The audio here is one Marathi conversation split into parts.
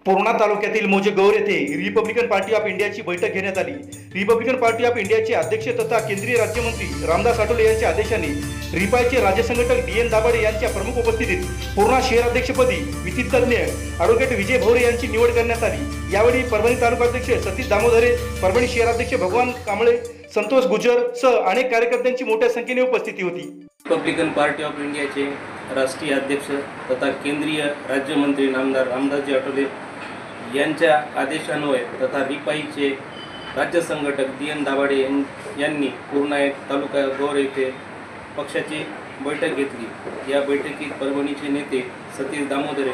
पूर्णा तालुक्यातील मोजे गौर येथे रिपब्लिकन पार्टी ऑफ इंडियाची बैठक घेण्यात आली। रिपब्लिकन पार्टी ऑफ इंडियाचे अध्यक्ष तथा केंद्रीय राज्यमंत्री रामदास आठवले यांच्या आदेशाने रिपाईचे राज्य संघटक डी.एन. दाभाडे यांच्या प्रमुख उपस्थितीत पूर्णा शहराध्यक्षपदी वित्त तज्ञ ॲडव्होकेट विजय भोरे यांची निवड करण्यात आली। यावेळी परभणी तालुकाध्यक्ष सतीश दामोदरे, परभणी शहराध्यक्ष भगवान कांबळे, संतोष गुजर सह अनेक कार्यकर्त्यांची मोठ्या संख्येने उपस्थिती होती। रिपब्लिकन पार्टी ऑफ इंडियाचे राष्ट्रीय अध्यक्ष तथा केंद्रीय राज्यमंत्री नामदार रामदासजी आठवले यांच्या आदेशान्वये तथा रिपाईचे राज्य संघटक डी.एन. दाभाडे यांनी पूर्णा तालुका गौर येथे पक्षाची बैठक घेतली। या बैठकीत परभणीचे नेते सतीश दामोदरे,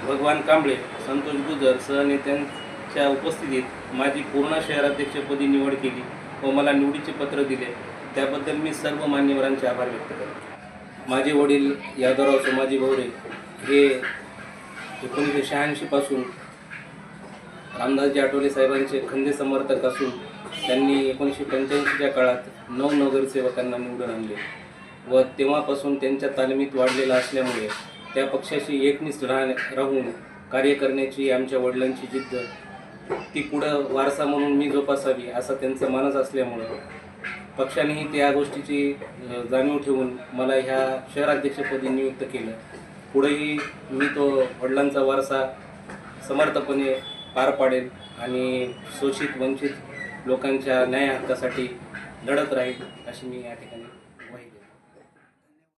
भगवान कांबळे, संतोष गुजर सह नेत्यांच्या उपस्थितीत माझी पूर्णा शहराध्यक्षपदी निवड केली व मला निवडीचे पत्र दिले। त्याबद्दल मी सर्व मान्यवरांचे आभार व्यक्त करतो। माझे वडील यादवराव सोमाजी भोरे हे 1986 पासून रामदासजी आठवले साहेबांचे खंदे समर्थक असून त्यांनी 1985च्या काळात 9 नगरसेवकांना निवडून आणले व तेव्हापासून त्यांच्या तालमीत वाढलेला असल्यामुळे त्या पक्षाशी एकनिष्ठ राहून कार्य करण्याची आमच्या वडिलांची जिद्द ती पुढं वारसा म्हणून मी जोपासावी असा त्यांचा मानस असल्यामुळे पक्षानेही त्या गोष्टीची जाणीव ठेवून मला ह्या शहराध्यक्षपदी नियुक्त केलं। पुढेही मी तो वडिलांचा वारसा समर्थपणे पार पाडेल आणि शोषित वंचित लोकांच्या न्याय हक्कासाठी लढत राहील अशी मी या ठिकाणी